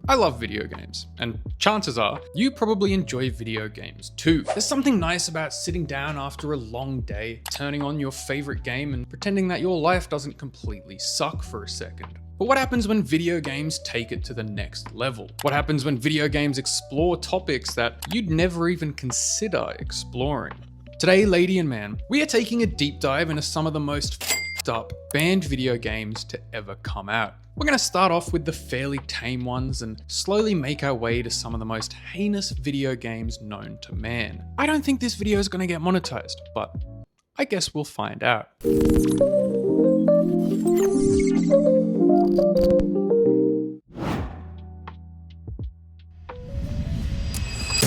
I love video games, and chances are you probably enjoy video games too. There's something nice about sitting down after a long day, turning on your favorite game and pretending that your life doesn't completely suck for a second. But what happens when video games take it to the next level? What happens when video games explore topics that you'd never even consider exploring? Today, lady and man, we are taking a deep dive into some of the most f***ed up banned video games to ever come out. We're going to start off with the fairly tame ones and slowly make our way to some of the most heinous video games known to man. I don't think this video is going to get monetized, but I guess we'll find out.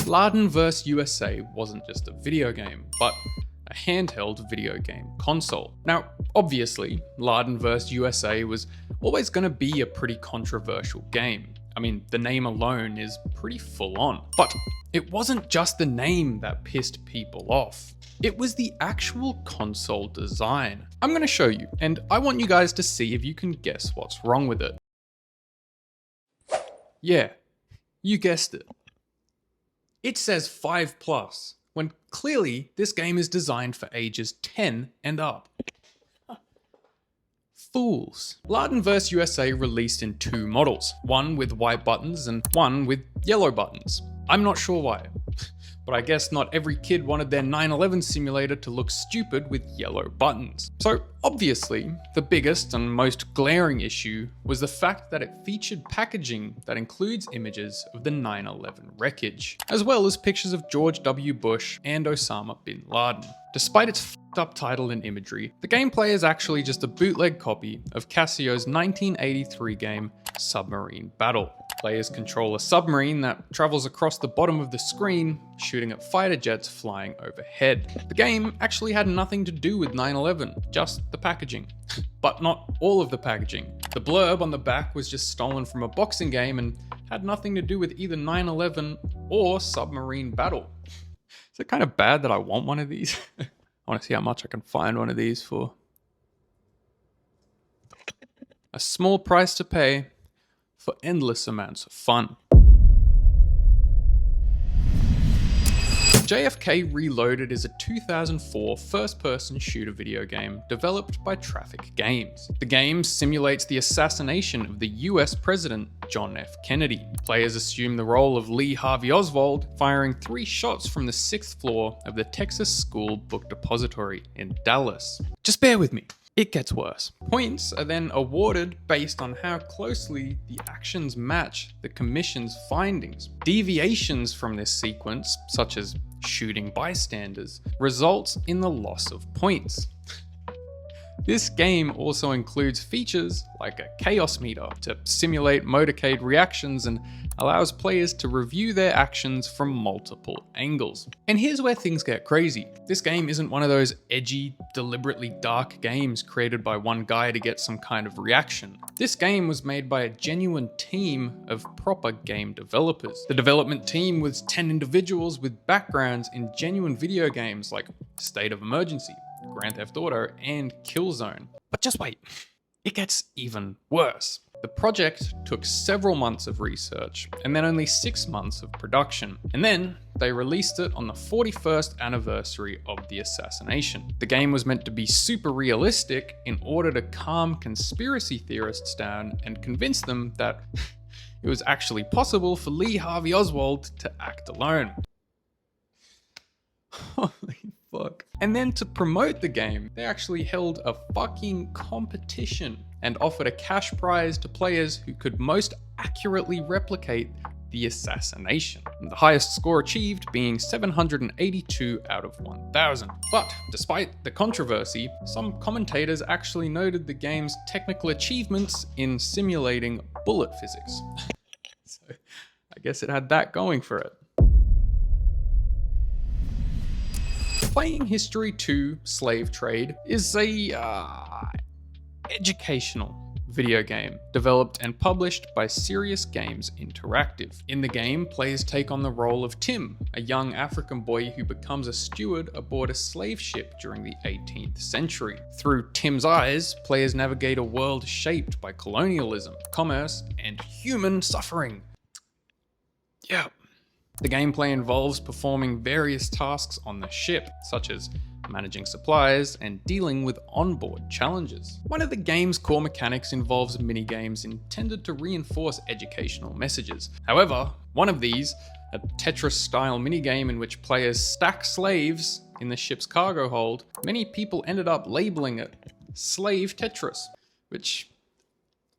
Laden Verse USA wasn't just a video game, but a handheld video game console. Now, obviously, Laden Verse USA was always going to be a pretty controversial game. I mean, the name alone is pretty full on. But it wasn't just the name that pissed people off. It was the actual console design. I'm going to show you, and I want you guys to see if you can guess what's wrong with it. Yeah, you guessed it. It says 5+, when clearly this game is designed for ages 10 and up. Fools. Laden Verse USA released in two models, one with white buttons and one with yellow buttons. I'm not sure why, but I guess not every kid wanted their 9/11 simulator to look stupid with yellow buttons. So obviously, the biggest and most glaring issue was the fact that it featured packaging that includes images of the 9/11 wreckage, as well as pictures of George W. Bush and Osama bin Laden. Despite its f***ed up title and imagery, the gameplay is actually just a bootleg copy of Casio's 1983 game Submarine Battle. Players control a submarine that travels across the bottom of the screen, shooting at fighter jets flying overhead. The game actually had nothing to do with 9/11, just the packaging. But not all of the packaging. The blurb on the back was just stolen from a boxing game and had nothing to do with either 9/11 or Submarine Battle. Is it kind of bad that I want one of these? I want to see how much I can find one of these for. A small price to pay for endless amounts of fun. JFK Reloaded is a 2004 first-person shooter video game developed by Traffic Games. The game simulates the assassination of the US President John F. Kennedy. Players assume the role of Lee Harvey Oswald, firing 3 shots from the 6th floor of the Texas School Book Depository in Dallas. Just bear with me. It gets worse. Points are then awarded based on how closely the actions match the commission's findings. Deviations from this sequence, such as shooting bystanders, results in the loss of points. This game also includes features like a chaos meter to simulate motorcade reactions and allows players to review their actions from multiple angles. And here's where things get crazy. This game isn't one of those edgy, deliberately dark games created by one guy to get some kind of reaction. This game was made by a genuine team of proper game developers. The development team was 10 individuals with backgrounds in genuine video games like State of Emergency, Grand Theft Auto, and Killzone. But just wait, it gets even worse. The project took several months of research and then only 6 months of production. And then they released it on the 41st anniversary of the assassination. The game was meant to be super realistic in order to calm conspiracy theorists down and convince them that it was actually possible for Lee Harvey Oswald to act alone. Holy fuck. And then to promote the game, they actually held a fucking competition and offered a cash prize to players who could most accurately replicate the assassination. And the highest score achieved being 782 out of 1,000. But despite the controversy, some commentators actually noted the game's technical achievements in simulating bullet physics. So I guess it had that going for it. Playing History 2 Slave Trade is a educational video game developed and published by Serious Games Interactive. In the game, players take on the role of Tim, a young African boy who becomes a steward aboard a slave ship during the 18th century. Through Tim's eyes, players navigate a world shaped by colonialism, commerce, and human suffering. Yeah. The gameplay involves performing various tasks on the ship, such as managing supplies and dealing with onboard challenges. One of the game's core mechanics involves minigames intended to reinforce educational messages. However, one of these, a Tetris-style minigame in which players stack slaves in the ship's cargo hold, many people ended up labeling it Slave Tetris, which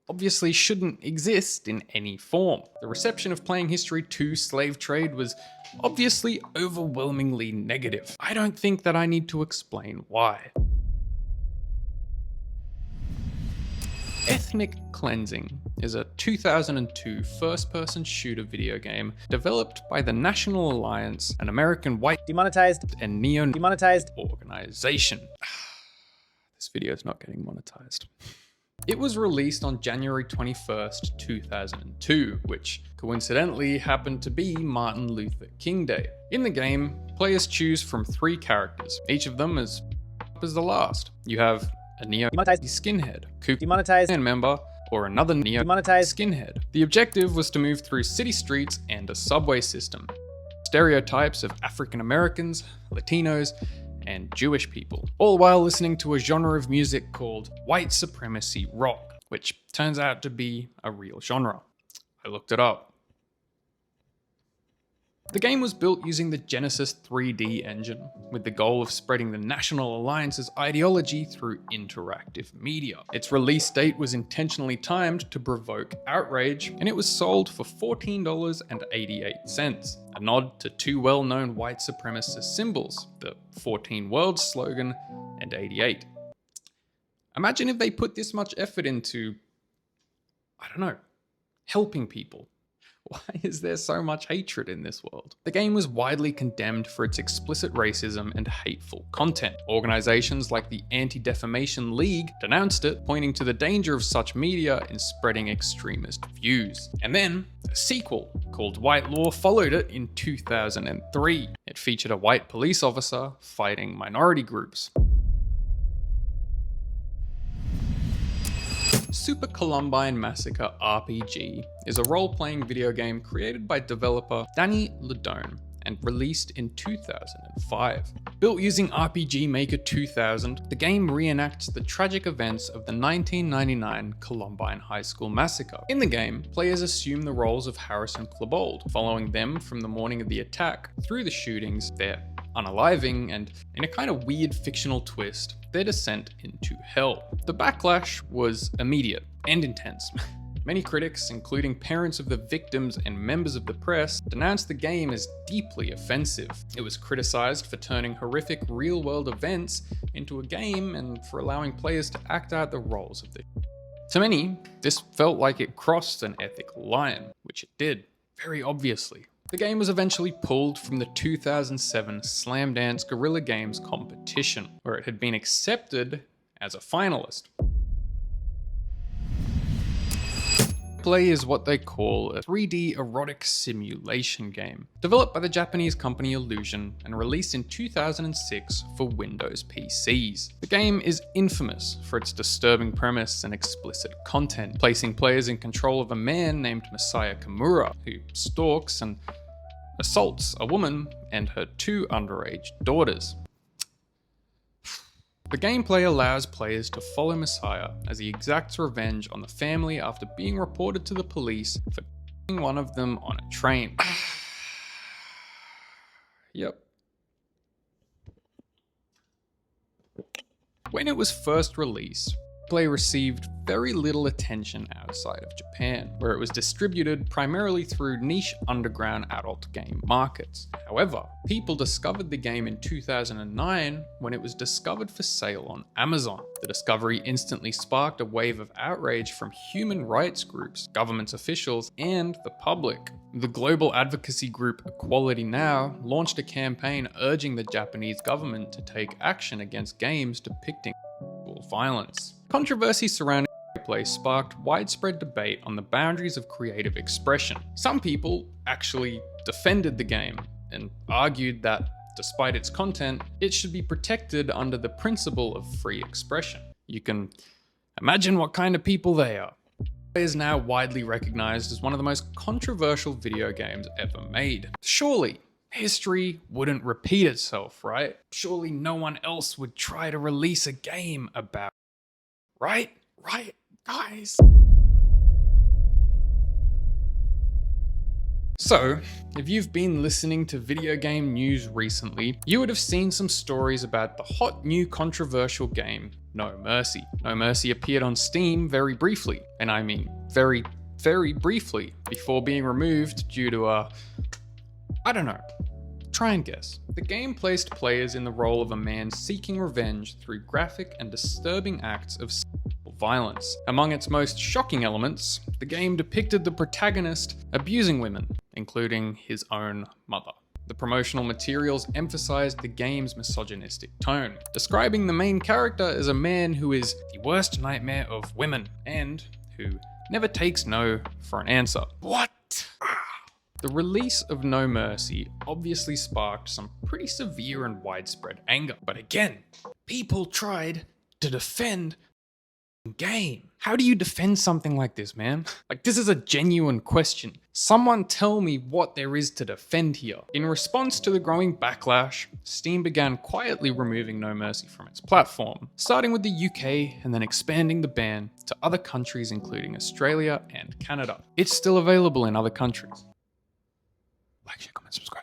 obviously shouldn't exist in any form. The reception of Playing History 2 Slave Trade was obviously overwhelmingly negative. I don't think that I need to explain why. Ethnic Cleansing is a 2002 first-person shooter video game developed by the National Alliance, an American white Demonetized and neo-demonetized organization. This video is not getting monetized. It was released on January 21st, 2002, which coincidentally happened to be Martin Luther King Day. In the game, players choose from 3 characters, each of them as the last. You have a neo-demonetized skinhead, Ku demonetized Klux Klan member, or another demonetized skinhead. The objective was to move through city streets and a subway system. Stereotypes of African Americans, Latinos, and Jewish people, all while listening to a genre of music called white supremacy rock, which turns out to be a real genre. I looked it up. The game was built using the Genesis 3D engine, with the goal of spreading the National Alliance's ideology through interactive media. Its release date was intentionally timed to provoke outrage, and it was sold for $14.88, a nod to 2 well-known white supremacist symbols, the 14 Worlds slogan and 88. Imagine if they put this much effort into, I don't know, helping people. Why is there so much hatred in this world? The game was widely condemned for its explicit racism and hateful content. Organizations like the Anti-Defamation League denounced it, pointing to the danger of such media in spreading extremist views. And then, a sequel called White Law followed it in 2003. It featured a white police officer fighting minority groups. Super Columbine Massacre RPG is a role-playing video game created by developer Danny Laden and released in 2005. Built using RPG Maker 2000, the game reenacts the tragic events of the 1999 Columbine High School massacre. In the game, players assume the roles of Harris and Klebold, following them from the morning of the attack through the shootings, their unaliving, and in a kind of weird fictional twist, their descent into hell. The backlash was immediate and intense. Many critics, including parents of the victims and members of the press, denounced the game as deeply offensive. It was criticized for turning horrific real-world events into a game and for allowing players to act out the roles of the. To many, this felt like it crossed an ethical line, which it did, very obviously. The game was eventually pulled from the 2007 Slamdance Guerrilla Games competition, where it had been accepted as a finalist. Play is what they call a 3D erotic simulation game, developed by the Japanese company Illusion and released in 2006 for Windows PCs. The game is infamous for its disturbing premise and explicit content, placing players in control of a man named Masaya Kimura, who stalks and assaults a woman and her 2 underage daughters. The gameplay allows players to follow Messiah as he exacts revenge on the family after being reported to the police for killing one of them on a train. Yep. When it was first released, play received very little attention outside of Japan, where it was distributed primarily through niche underground adult game markets. However, people discovered the game in 2009 when it was discovered for sale on Amazon. The discovery instantly sparked a wave of outrage from human rights groups, government officials, and the public. The global advocacy group Equality Now launched a campaign urging the Japanese government to take action against games depicting violence. Controversy surrounding play sparked widespread debate on the boundaries of creative expression. Some people actually defended the game and argued that, despite its content, it should be protected under the principle of free expression. You can imagine what kind of people they are. is now widely recognized as one of the most controversial video games ever made. Surely, history wouldn't repeat itself, right? Surely no one else would try to release a game about, right? Right, guys? So, if you've been listening to video game news recently, you would have seen some stories about the hot new controversial game, No Mercy. No Mercy appeared on Steam very briefly, and I mean very, very briefly, before being removed due to I don't know. Try and guess. The game placed players in the role of a man seeking revenge through graphic and disturbing acts of sexual violence. Among its most shocking elements, the game depicted the protagonist abusing women, including his own mother. The promotional materials emphasized the game's misogynistic tone, describing the main character as a man who is the worst nightmare of women and who never takes no for an answer. What? The release of No Mercy obviously sparked some pretty severe and widespread anger. But again, people tried to defend the game. How do you defend something like this, man? Like, this is a genuine question. Someone tell me what there is to defend here. In response to the growing backlash, Steam began quietly removing No Mercy from its platform, starting with the UK and then expanding the ban to other countries including Australia and Canada. It's still available in other countries. Like, share, comment, subscribe.